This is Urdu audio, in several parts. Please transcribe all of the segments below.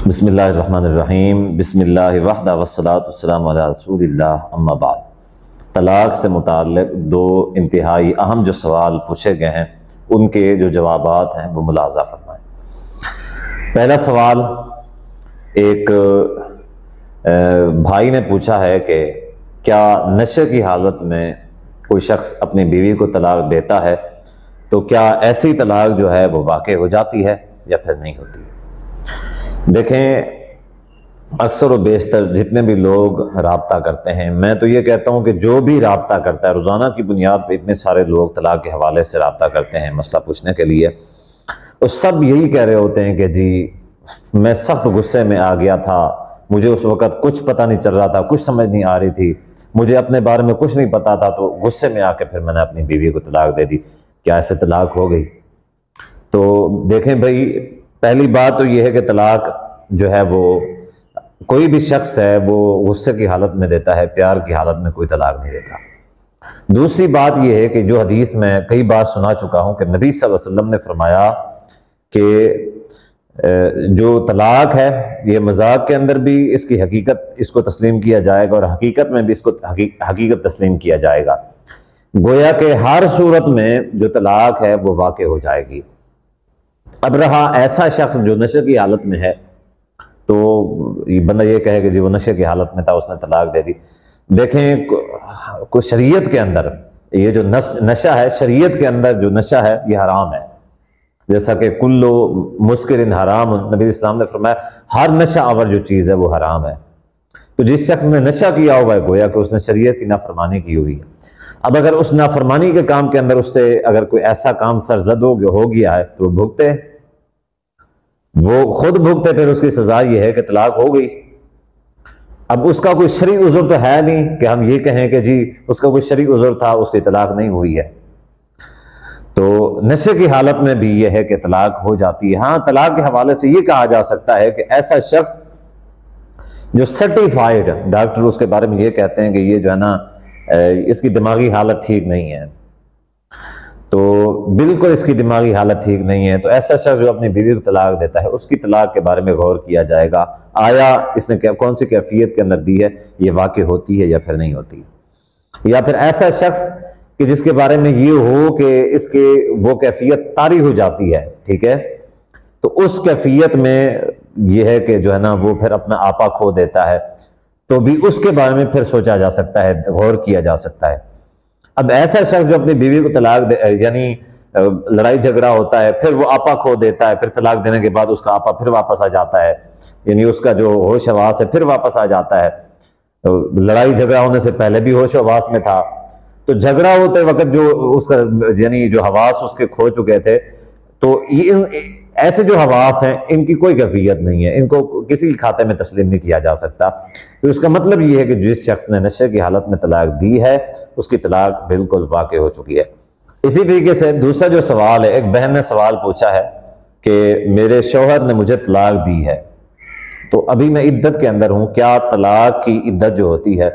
بسم اللہ الرحمن الرحیم بسم اللہ وحدہ والصلاۃ والسلام علی رسول اللہ اما بعد۔ طلاق سے متعلق دو انتہائی اہم جو سوال پوچھے گئے ہیں ان کے جو جوابات ہیں وہ ملاحظہ فرمائیں۔ پہلا سوال ایک بھائی نے پوچھا ہے کہ کیا نشے کی حالت میں کوئی شخص اپنی بیوی کو طلاق دیتا ہے تو کیا ایسی طلاق جو ہے وہ واقع ہو جاتی ہے یا پھر نہیں ہوتی؟ دیکھیں، اکثر و بیشتر جتنے بھی لوگ رابطہ کرتے ہیں، میں تو یہ کہتا ہوں کہ جو بھی رابطہ کرتا ہے روزانہ کی بنیاد پہ اتنے سارے لوگ طلاق کے حوالے سے رابطہ کرتے ہیں مسئلہ پوچھنے کے لیے، وہ سب یہی کہہ رہے ہوتے ہیں کہ جی میں سخت غصے میں آ گیا تھا، مجھے اس وقت کچھ پتہ نہیں چل رہا تھا، کچھ سمجھ نہیں آ رہی تھی، مجھے اپنے بارے میں کچھ نہیں پتا تھا، تو غصے میں آ کے پھر میں نے اپنی بیوی کو طلاق دے دی۔ کیا ایسے طلاق ہو گئی؟ تو دیکھیں بھائی، پہلی بات تو یہ ہے کہ طلاق جو ہے وہ کوئی بھی شخص ہے وہ غصے کی حالت میں دیتا ہے، پیار کی حالت میں کوئی طلاق نہیں دیتا۔ دوسری بات یہ ہے کہ جو حدیث میں کئی بار سنا چکا ہوں کہ نبی صلی اللہ علیہ وسلم نے فرمایا کہ جو طلاق ہے یہ مذاق کے اندر بھی اس کی حقیقت اس کو تسلیم کیا جائے گا اور حقیقت میں بھی اس کو حقیقت تسلیم کیا جائے گا، گویا کہ ہر صورت میں جو طلاق ہے وہ واقع ہو جائے گی۔ اب رہا ایسا شخص جو نشے کی حالت میں ہے، تو بندہ یہ کہے کہ جی وہ نشے کی حالت میں تھا، اس نے طلاق دے دی۔ دیکھیں، کوئی شریعت کے اندر یہ جو نشہ ہے، شریعت کے اندر جو نشہ ہے یہ حرام ہے، جیسا کہ کلو مسکر حرام، نبی اسلام نے فرمایا ہر نشہ آور جو چیز ہے وہ حرام ہے۔ تو جس شخص نے نشہ کیا ہوا ہے گویا کہ اس نے شریعت کی نافرمانی کی ہوئی ہے۔ اب اگر اس نافرمانی کے کام کے اندر اس سے اگر کوئی ایسا کام سرزد ہو گیا ہے تو وہ بھگتے، وہ خود بھگتے، پھر اس کی سزا یہ ہے کہ طلاق ہو گئی۔ اب اس کا کوئی شرعی عذر تو ہے نہیں کہ ہم یہ کہیں کہ جی اس کا کوئی شرعی عذر تھا، اس کی طلاق نہیں ہوئی ہے۔ تو نشے کی حالت میں بھی یہ ہے کہ طلاق ہو جاتی ہے۔ ہاں، طلاق کے حوالے سے یہ کہا جا سکتا ہے کہ ایسا شخص جو سرٹیفائڈ، ڈاکٹر اس کے بارے میں یہ کہتے ہیں کہ یہ جو ہے نا اس کی دماغی حالت ٹھیک نہیں ہے، تو بالکل اس کی دماغی حالت ٹھیک نہیں ہے، تو ایسا شخص جو اپنی بیوی کو طلاق دیتا ہے اس کی طلاق کے بارے میں غور کیا جائے گا، آیا اس نے کون سی کیفیت کے اندر دی ہے، یہ واقع ہوتی ہے یا پھر نہیں ہوتی۔ یا پھر ایسا شخص کہ جس کے بارے میں یہ ہو کہ اس کے وہ کیفیت طاری ہو جاتی ہے، ٹھیک ہے، تو اس کیفیت میں یہ ہے کہ جو ہے نا وہ پھر اپنا آپا کھو دیتا ہے، تو بھی اس کے بارے میں پھر سوچا جا سکتا ہے، غور کیا جا سکتا ہے۔ اب ایسا شخص جو اپنی بیوی کو طلاق یعنی لڑائی جھگڑا ہوتا ہے، پھر وہ آپا کھو دیتا ہے، پھر طلاق دینے کے بعد اس کا آپا پھر واپس آ جاتا ہے، یعنی اس کا جو ہوش حواس ہے پھر واپس آ جاتا ہے، لڑائی جھگڑا ہونے سے پہلے بھی ہوش حواس میں تھا، تو جھگڑا ہوتے وقت جو اس کا یعنی جو حواس اس کے کھو چکے تھے، تو ایسے جو حواس ہیں ان کی کوئی کیفیت نہیں ہے، ان کو کسی کھاتے میں تسلیم نہیں کیا جا سکتا۔ تو اس کا مطلب یہ ہے کہ جس شخص نے نشے کی حالت میں طلاق دی ہے اس کی طلاق بالکل واقع ہو چکی ہے۔ اسی طریقے سے دوسرا جو سوال ہے، ایک بہن نے سوال پوچھا ہے کہ میرے شوہر نے مجھے طلاق دی ہے، تو ابھی میں عدت کے اندر ہوں، کیا طلاق کی عدت جو ہوتی ہے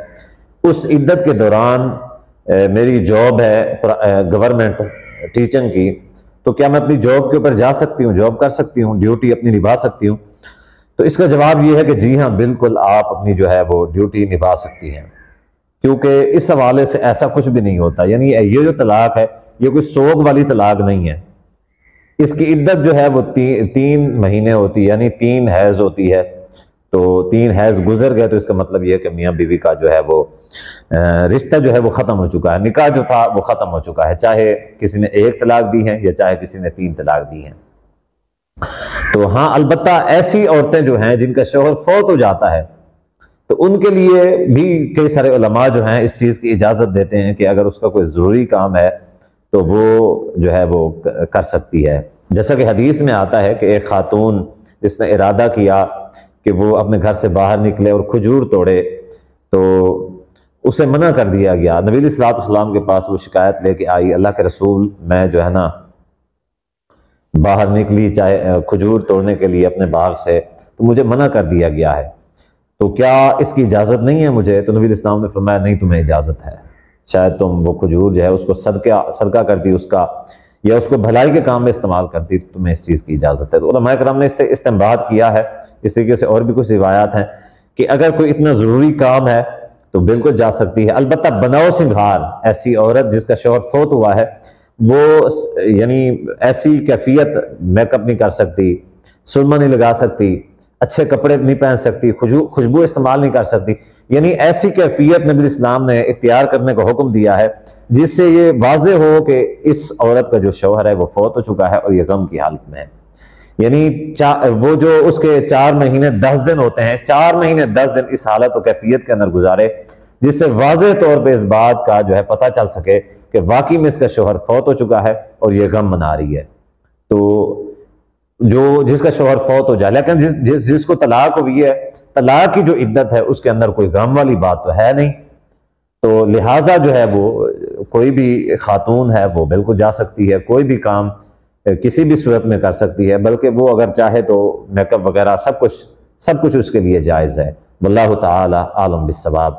اس عدت کے دوران میری جاب ہے گورنمنٹ ٹیچنگ کی، تو کیا میں اپنی جاب کے اوپر جا سکتی ہوں، جاب کر سکتی ہوں، ڈیوٹی اپنی نبھا سکتی ہوں؟ تو اس کا جواب یہ ہے کہ جی ہاں، بالکل آپ اپنی جو ہے وہ ڈیوٹی نبھا سکتی ہیں، کیونکہ اس حوالے سے ایسا کچھ بھی نہیں ہوتا، یعنی یہ جو طلاق ہے یہ کوئی سوگ والی طلاق نہیں ہے، اس کی عدت جو ہے وہ 3 مہینے ہوتی ہے، یعنی 3 حیض ہوتی ہے، تو 3 حیض گزر گئے تو اس کا مطلب یہ ہے کہ میاں بیوی کا جو ہے وہ رشتہ جو ہے وہ ختم ہو چکا ہے، نکاح جو تھا وہ ختم ہو چکا ہے، چاہے کسی نے 1 طلاق دی ہے یا چاہے کسی نے 3 طلاق دی ہیں۔ تو ہاں، البتہ ایسی عورتیں جو ہیں جن کا شوہر فوت ہو جاتا ہے تو ان کے لیے بھی کئی سارے علماء جو ہیں اس چیز کی اجازت دیتے ہیں کہ اگر اس کا کوئی ضروری کام ہے تو وہ جو ہے وہ کر سکتی ہے، جیسا کہ حدیث میں آتا ہے کہ ایک خاتون جس نے ارادہ کیا کہ وہ اپنے گھر سے باہر نکلے اور کھجور توڑے تو اسے منع کر دیا گیا، نبی علیہ الصلوۃ والسلام کے پاس وہ شکایت لے کے آئی، اللہ کے رسول میں جو ہے نا باہر نکلی چاہے کھجور توڑنے کے لیے اپنے باغ سے، تو مجھے منع کر دیا گیا ہے، تو کیا اس کی اجازت نہیں ہے مجھے؟ تو نبی علیہ السلام نے فرمایا نہیں، تمہیں اجازت ہے، شاید تم وہ کھجور جو ہے اس کو صدقہ کر دی اس کا، یا اس کو بھلائی کے کام میں استعمال کرتی تو تمہیں اس چیز کی اجازت ہے۔ تو علماء کرام نے اس سے استنباط کیا ہے۔ اس طریقے سے اور بھی کچھ روایات ہیں کہ اگر کوئی اتنا ضروری کام ہے تو بالکل جا سکتی ہے۔ البتہ بناؤ سنگھار، ایسی عورت جس کا شوہر فوت ہوا ہے وہ یعنی ایسی کیفیت میک اپ نہیں کر سکتی، سرما نہیں لگا سکتی، اچھے کپڑے نہیں پہن سکتی، خوشبو استعمال نہیں کر سکتی، یعنی ایسی کیفیت نبی اسلام نے اختیار کرنے کا حکم دیا ہے جس سے یہ واضح ہو کہ اس عورت کا جو شوہر ہے وہ فوت ہو چکا ہے اور یہ غم کی حالت میں ہے۔ یعنی وہ جو اس کے 4 مہینے 10 دن ہوتے ہیں، 4 مہینے 10 دن اس حالت و کیفیت کے اندر گزارے جس سے واضح طور پہ اس بات کا جو ہے پتہ چل سکے کہ واقعی میں اس کا شوہر فوت ہو چکا ہے اور یہ غم منا رہی ہے۔ تو جس کا شوہر فوت ہو جائے، لیکن جس کو طلاق ہوئی ہے، طلاق کی جو عدت ہے اس کے اندر کوئی غم والی بات تو ہے نہیں، تو لہٰذا جو ہے وہ کوئی بھی خاتون ہے وہ بالکل جا سکتی ہے، کوئی بھی کام کسی بھی صورت میں کر سکتی ہے، بلکہ وہ اگر چاہے تو میک اپ وغیرہ سب کچھ اس کے لیے جائز ہے۔ واللہ تعالی عالم بالصواب۔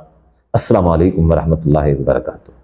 السلام علیکم ورحمۃ اللہ وبرکاتہ۔